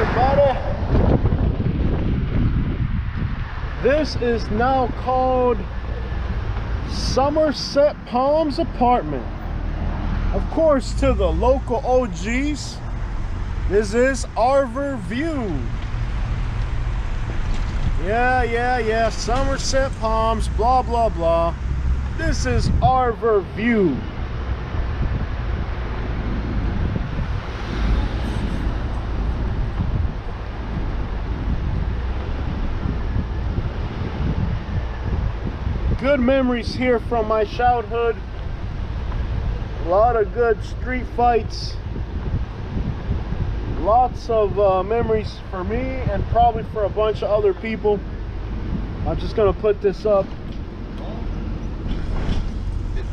everybody. This is now called Somerset Palms apartment. Of course, to the local OGs, this is ARBOR View. Yeah, Somerset Palms, blah, blah, blah. This is ARBOR View. Good memories here from my childhood. A lot of good street fights. Lots of memories for me and probably for a bunch of other people. I'm just gonna put this up.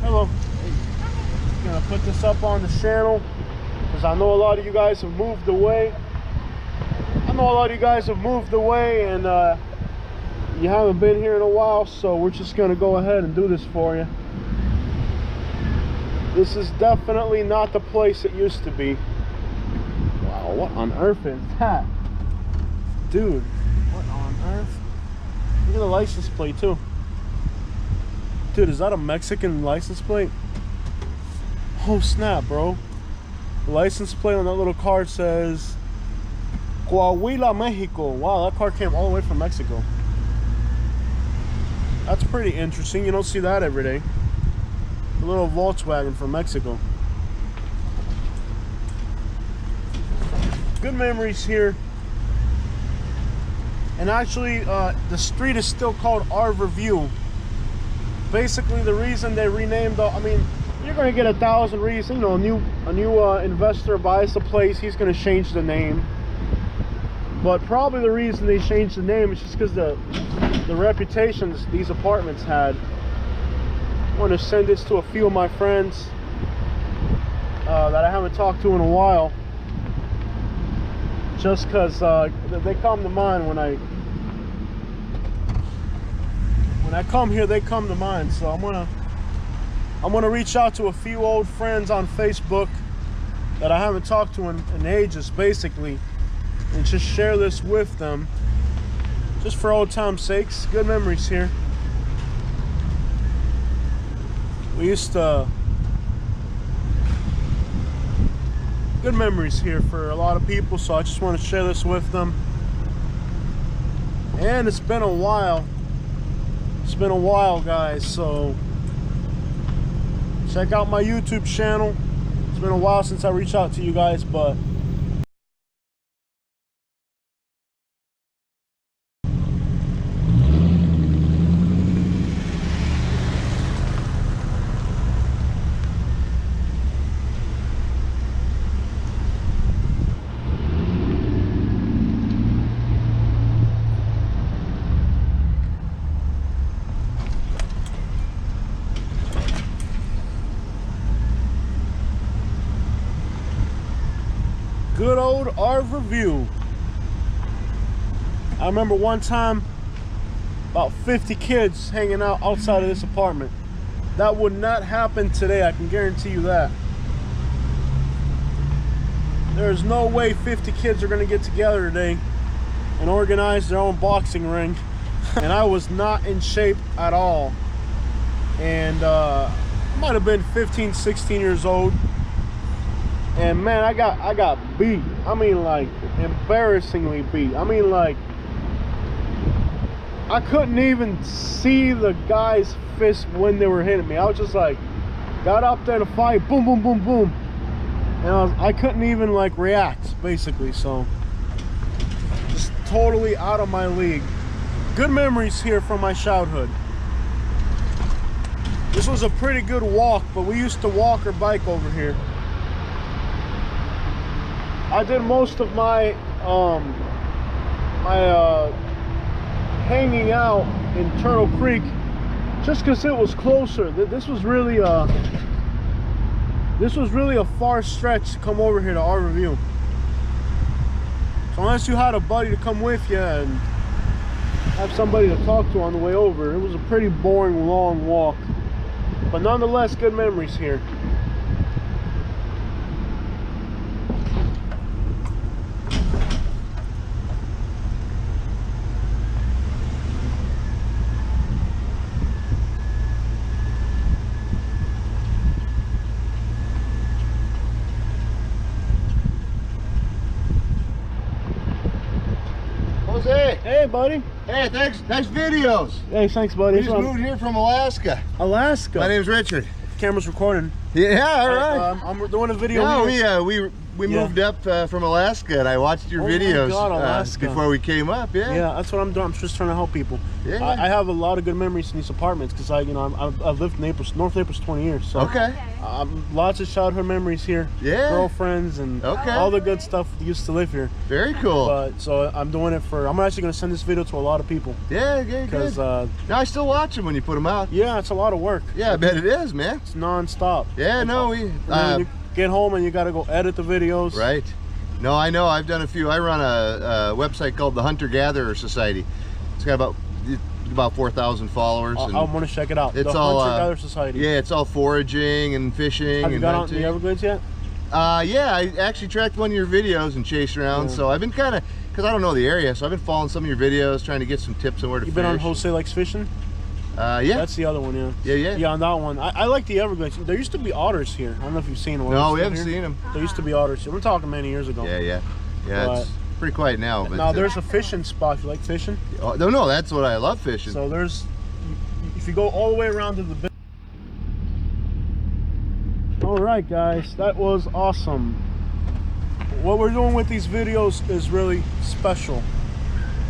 Hello. I'm gonna put this up on the channel because I know a lot of you guys have moved away. And you haven't been here in a while, so we're just gonna go ahead and do this for you. This is definitely not the place it used to be. Wow, what on earth is that? Dude, what on earth? Look at the license plate too. Dude, is that a Mexican license plate? Oh snap, bro. The license plate on that little car says Coahuila, Mexico. Wow, that car came all the way from Mexico. That's pretty interesting. You don't see that every day. A little Volkswagen from Mexico. Good memories here. And actually, the street is still called ARBOR View. Basically, the reason they renamed the, I mean, you're gonna get 1,000 reasons. You know, a new investor buys the place, he's gonna change the name. But probably the reason they changed the name is just because the reputations these apartments had. I want to send this to a few of my friends that I haven't talked to in a while, just because they come to mind when I come here. They come to mind, so I'm gonna reach out to a few old friends on Facebook that I haven't talked to in ages, basically, and just share this with them. Just for old time's sakes. Good memories here. We used to... Good memories here for a lot of people, so I just want to share this with them. And it's been a while. It's been a while, guys, so check out my YouTube channel. It's been a while since I reached out to you guys, but good old ARBOR View. I remember one time about 50 kids hanging out outside of this apartment. That would not happen today, I can guarantee you that. There's no way 50 kids are gonna get together today and organize their own boxing ring. And I was not in shape at all. And I might have been 15, 16 years old. And man, I got beat. I mean, like, embarrassingly beat. I mean, like, I couldn't even see the guy's fist when they were hitting me. I was just like, got up there to fight, boom, boom, boom, boom. And I couldn't even like react, basically. So, just totally out of my league. Good memories here from my childhood. This was a pretty good walk, but we used to walk or bike over here. I did most of my hanging out in Turtle Creek just because it was closer. This was really a far stretch to come over here to ARBOR View. So unless you had a buddy to come with you and have somebody to talk to on the way over, it was a pretty boring long walk. But nonetheless, good memories here. Jose. Hey, buddy. Hey, thanks. Nice videos. Hey, thanks, buddy. We just moved here from Alaska. Alaska. My name's Richard. Camera's recording. Yeah, all right. I'm doing a video. No, we moved up from Alaska, and I watched your videos before we came up. Yeah, that's what I'm doing. I'm just trying to help people. Yeah. I have a lot of good memories in these apartments because I've lived in North Naples 20 years. So okay. Lots of childhood memories here. Yeah. Girlfriends and all the good stuff that used to live here. Very cool. But so I'm doing it for. I'm actually going to send this video to a lot of people. Yeah, good. Because I still watch them when you put them out. Yeah, it's a lot of work. Yeah, I bet it is, man. It's non-stop. Yeah, no, you get home and you got to go edit the videos. Right. No, I know. I've done a few. I run a website called the Hunter-Gatherer Society. It's got about 4,000 followers. I want to check it out. It's the all Hunter-Gatherer Society. Yeah, it's all foraging and fishing. Have you got out in the Everglades yet? Yeah, I actually tracked one of your videos and chased around. So I've been kind of, because I don't know the area, so I've been following some of your videos, trying to get some tips on where to fish. You've been on Jose Likes Fishing? Yeah. That's the other one, yeah. Yeah, on that one. I like the Everglades. There used to be otters here. I don't know if you've seen one. No, we haven't seen them. There used to be otters here. We're talking many years ago. Yeah, it's pretty quiet now. But now there's a fishing spot if you like fishing. Oh, no, that's what I love, fishing. So if you go all the way around to the... Alright guys, that was awesome. What we're doing with these videos is really special.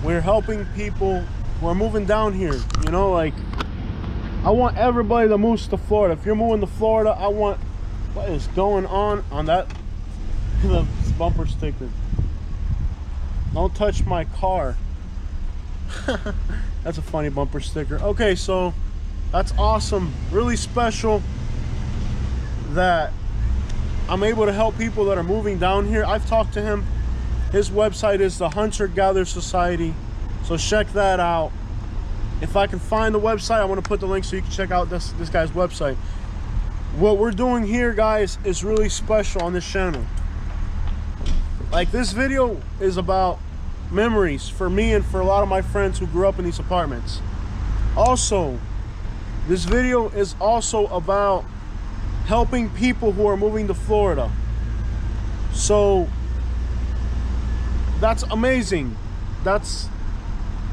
We're helping people who are moving down here. You know, like, I want everybody that moves to Florida. If you're moving to Florida, I want what is going on that the bumper sticker. Don't touch my car. That's a funny bumper sticker. Okay, so that's awesome. Really special that I'm able to help people that are moving down here. I've talked to him. His website is the Hunter-Gatherer Society, so check that out. If I can find the website, I want to put the link so you can check out this guy's website. What we're doing here, guys, is really special on this channel. Like, this video is about memories for me and for a lot of my friends who grew up in these apartments. Also, this video is also about helping people who are moving to Florida. So that's amazing. That's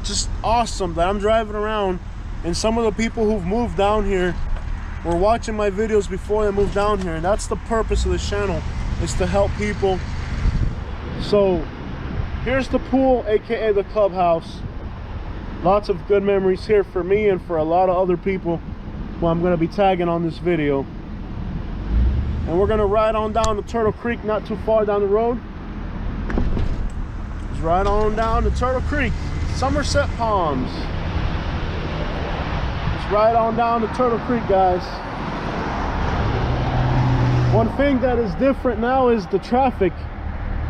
just awesome that I'm driving around and some of the people who've moved down here were watching my videos before they moved down here, and that's the purpose of this channel, is to help people. So here's the pool, aka the clubhouse. Lots of good memories here for me and for a lot of other people who I'm going to be tagging on this video. And we're going to ride on down to Turtle Creek, not too far down the road. Just ride on down to Turtle Creek, Somerset Palms. Just ride on down to Turtle Creek, guys. One thing that is different now is the traffic.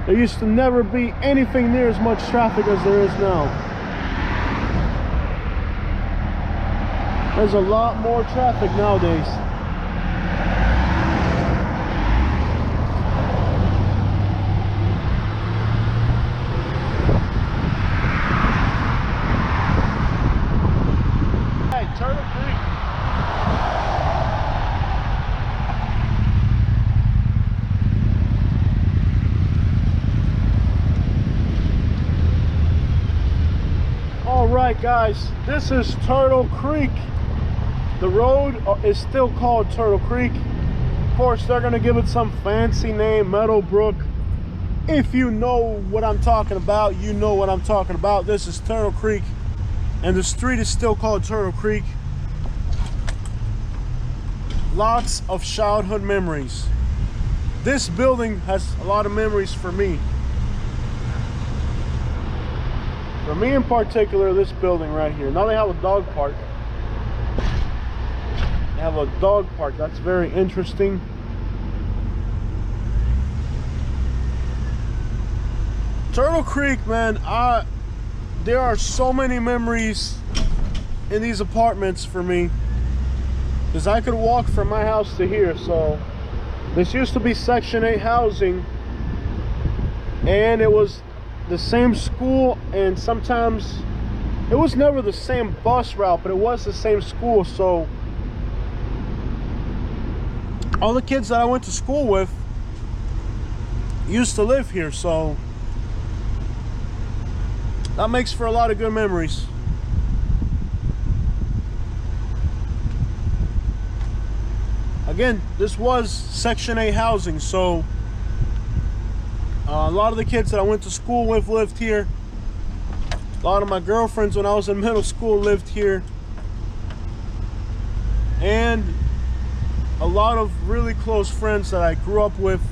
There used to never be anything near as much traffic as there is now. There's a lot more traffic nowadays. Hey, Turtle Creek. Alright guys, this is Turtle Creek. The road is still called Turtle Creek. Of course, they're going to give it some fancy name, Meadowbrook. If you know what I'm talking about, you know what I'm talking about. This is Turtle Creek, and the street is still called Turtle Creek. Lots of childhood memories. This building has a lot of memories for me. For me in particular, this building right here. Now they have a dog park. They have a dog park. That's very interesting. Turtle Creek, man, there are so many memories in these apartments for me. Because I could walk from my house to here. So this used to be Section 8 housing. And it was the same school, and sometimes it was never the same bus route, but it was the same school. So all the kids that I went to school with used to live here. So that makes for a lot of good memories. Again, this was Section 8 housing, so a lot of the kids that I went to school with lived here. A lot of my girlfriends when I was in middle school lived here. And a lot of really close friends that I grew up with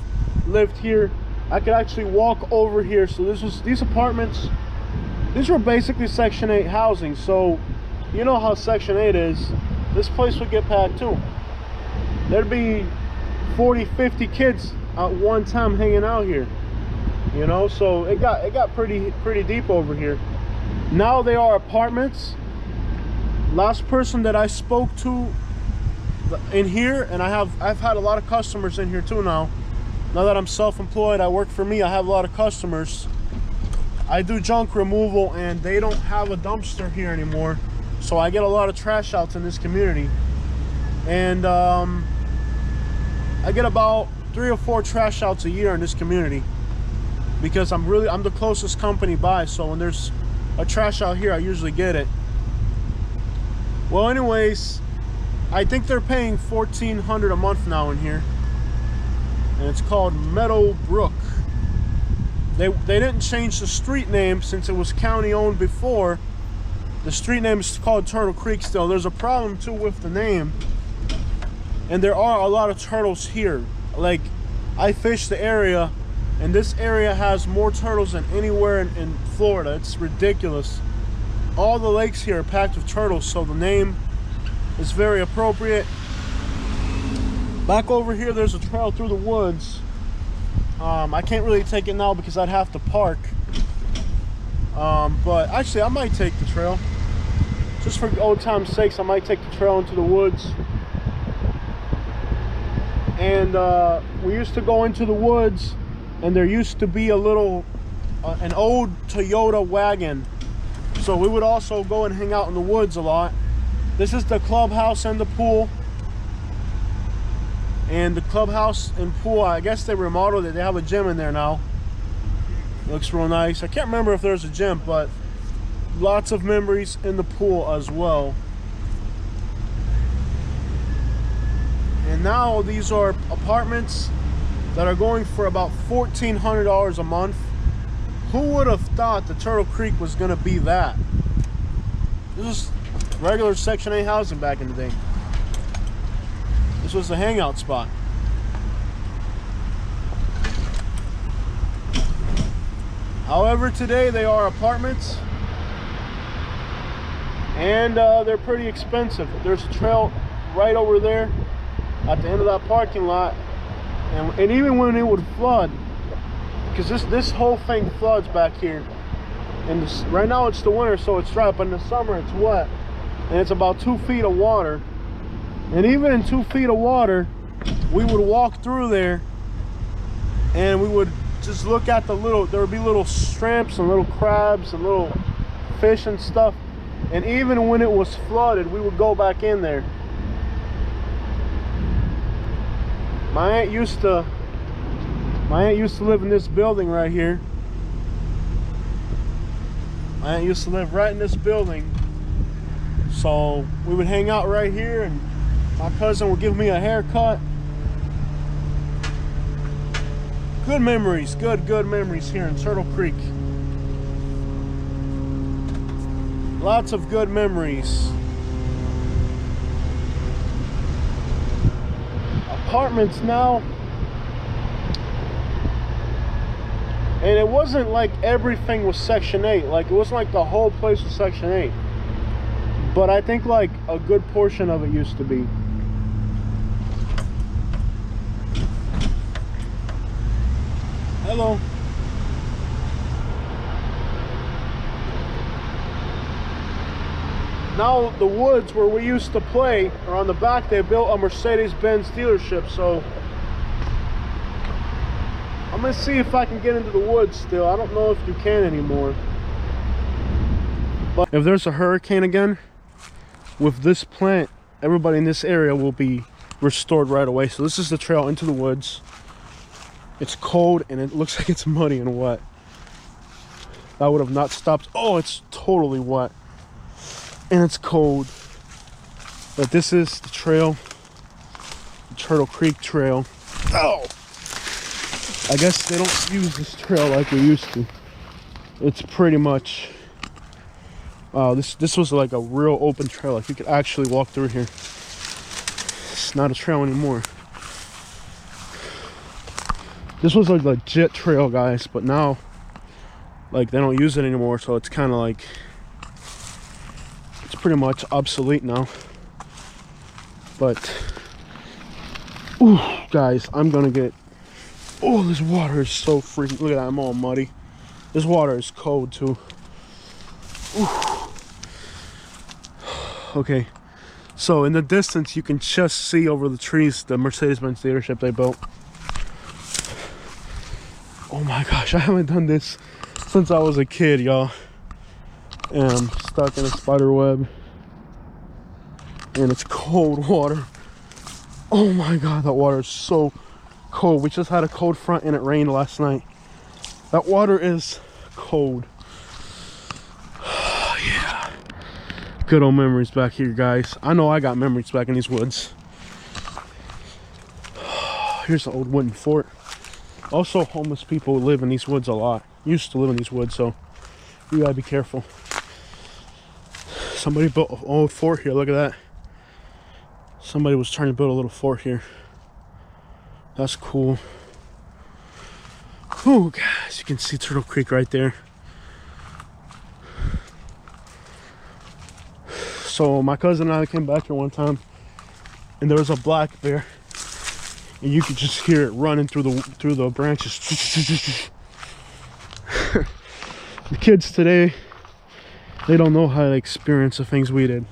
lived here. I could actually walk over here. So these apartments, these were basically Section 8 housing. So you know how Section 8 is. This place would get packed too. There'd be 40, 50 kids at one time hanging out here. You know, so it got pretty deep over here. Now they are apartments. Last person that I spoke to in here, and I've had a lot of customers in here too now. Now that I'm self-employed, I work for me, I have a lot of customers. I do junk removal and they don't have a dumpster here anymore. So I get a lot of trash outs in this community. And I get about 3 or 4 trash outs a year in this community. Because I'm the closest company by, so when there's a trash out here, I usually get it. Well, anyways, I think they're paying $1,400 a month now in here, and it's called Meadowbrook. They didn't change the street name since it was county owned before. The street name is called Turtle Creek still. There's a problem too with the name, and there are a lot of turtles here. Like, I fish the area, and this area has more turtles than anywhere in Florida. It's ridiculous. All the lakes here are packed with turtles, so the name is very appropriate. Back over here, there's a trail through the woods. I can't really take it now because I'd have to park. But actually, I might take the trail. Just for old time's sakes, I might take the trail into the woods. And we used to go into the woods, and there used to be a little, an old Toyota wagon. So we would also go and hang out in the woods a lot. This is the clubhouse and the pool. And the clubhouse and pool, I guess they remodeled it. They have a gym in there now. Looks real nice. I can't remember if there's a gym, but lots of memories in the pool as well. And now these are apartments that are going for about $1,400 a month. Who would have thought the Turtle Creek was gonna be that? This is regular Section 8 housing back in the day. This was the hangout spot. However, today they are apartments, and they're pretty expensive. There's a trail right over there at the end of that parking lot, and even when it would flood, because this whole thing floods back here, and right now it's the winter, so it's dry, but in the summer it's wet, and it's about 2 feet of water. And even in 2 feet of water, we would walk through there, and we would just look at the little, there would be little shrimps and little crabs and little fish and stuff. And even when it was flooded, we would go back in there. My aunt used to live in this building right here. My aunt used to live right in this building. So we would hang out right here, and my cousin would give me a haircut. Good memories, good memories here in Turtle Creek. Lots of good memories. Apartments now. And it wasn't like everything was Section 8. Like, it wasn't like the whole place was Section 8. But I think like a good portion of it used to be. Hello. Now the woods where we used to play, or on the back, they built a Mercedes-Benz dealership. So I'm gonna see if I can get into the woods still. I don't know if you can anymore. But if there's a hurricane again, with this plant, everybody in this area will be restored right away. So this is the trail into the woods. It's cold and it looks like it's muddy and wet. that would have not stopped. Oh, it's totally wet and it's cold. But this is the trail, the Turtle Creek Trail. Oh, I guess they don't use this trail like we used to. It's pretty much this was like a real open trail, like you could actually walk through here. It's not a trail anymore. This was a legit trail, guys, but now like they don't use it anymore, so it's kind of like it's pretty much obsolete now. But ooh, guys, I'm gonna get, oh, this water is so freaking, look at that, I'm all muddy. This water is cold too. Ooh. Okay, so in the distance you can just see over the trees the Mercedes-Benz dealership they built. Oh my gosh, I haven't done this since I was a kid, y'all. And I'm stuck in a spider web. And it's cold water. Oh my god, that water is so cold. We just had a cold front and it rained last night. That water is cold. Yeah. Good old memories back here, guys. I know I got memories back in these woods. Here's the old wooden fort. Also, homeless people live in these woods a lot. Used to live in these woods, so you gotta be careful. Somebody built an old fort here. Look at that. Somebody was trying to build a little fort here. That's cool. Oh, guys, you can see Turtle Creek right there. So my cousin and I came back here one time, and there was a black bear, and you could just hear it running through the branches. The kids today, they don't know how to experience the things we did.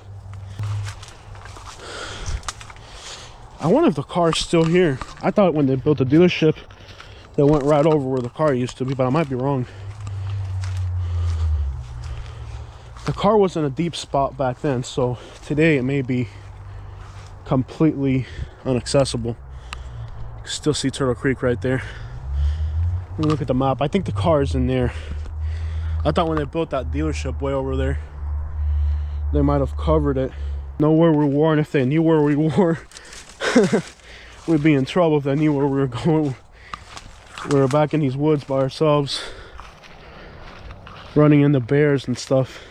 I wonder if the car's still here. I thought when they built the dealership, they went right over where the car used to be, but I might be wrong. The car was in a deep spot back then, so today it may be completely inaccessible. You can still see Turtle Creek right there. Let me look at the map. I think the car is in there. I thought when they built that dealership way over there, they might have covered it. Know where we were, and if they knew where we were, we'd be in trouble if they knew where we were going. We were back in these woods by ourselves, running into bears and stuff.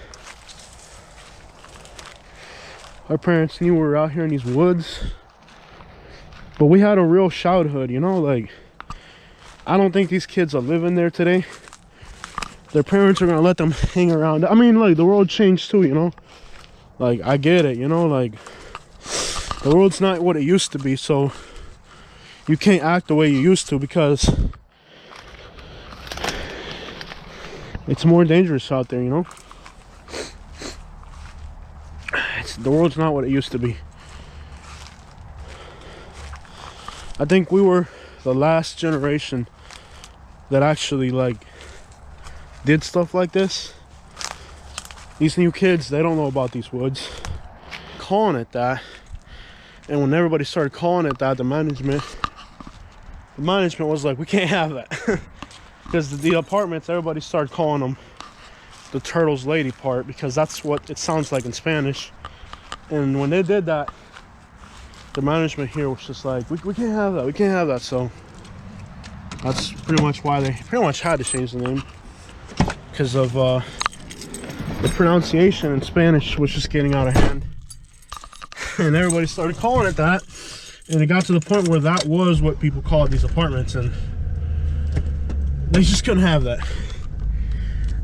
Our parents knew we were out here in these woods, but we had a real childhood, you know, like, I don't think these kids are living there today. Their parents are gonna let them hang around. I mean, like, the world changed too, you know? Like, I get it, you know, like, the world's not what it used to be, so you can't act the way you used to because it's more dangerous out there, you know? The world's not what it used to be. I think we were the last generation that actually, like, did stuff like this. These new kids, they don't know about these woods. Calling it that, and when everybody started calling it that, the management was like, we can't have that. Because the apartments, everybody started calling them the Turtles Lady part, because that's what it sounds like in Spanish. And when they did that, the management here was just like, we can't have that, we can't have that. So that's pretty much why they pretty much had to change the name, because of the pronunciation in Spanish was just getting out of hand. And everybody started calling it that, and it got to the point where that was what people called these apartments, and they just couldn't have that.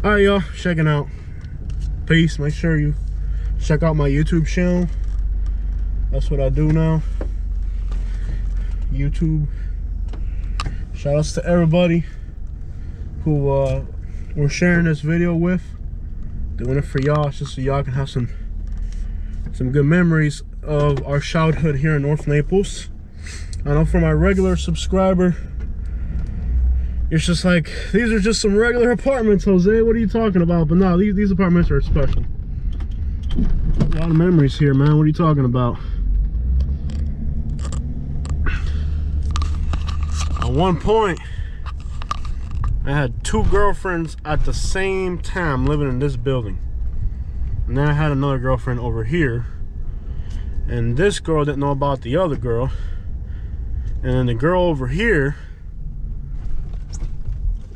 All right, y'all, checking out. Peace. Make sure you check out my YouTube channel. That's what I do now. YouTube. Shout outs to everybody who we're sharing this video with. Doing it for y'all, just so y'all can have some good memories of our childhood here in North Naples. I know for my regular subscriber, it's just like, these are just some regular apartments, Jose, what are you talking about? But no, these apartments are special. A lot of memories here, man. What are you talking about? At one point, I had 2 girlfriends at the same time living in this building. And then I had another girlfriend over here. And this girl didn't know about the other girl. And then the girl over here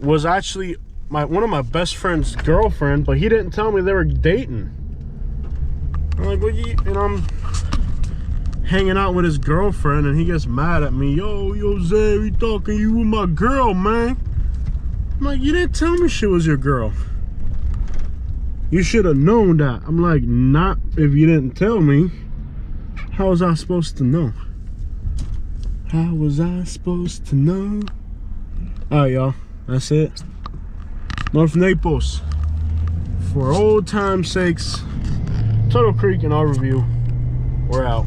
was actually one of my best friend's girlfriend, but he didn't tell me they were dating. I'm like, well, and I'm hanging out with his girlfriend, and he gets mad at me. Yo, Zay, we talking, you with my girl, man. I'm like, you didn't tell me she was your girl. You should have known that. I'm like, not if you didn't tell me. How was I supposed to know? How was I supposed to know? Alright, y'all. That's it. North Naples. For old time's sakes, Turtle Creek and ARBOR View. We're out.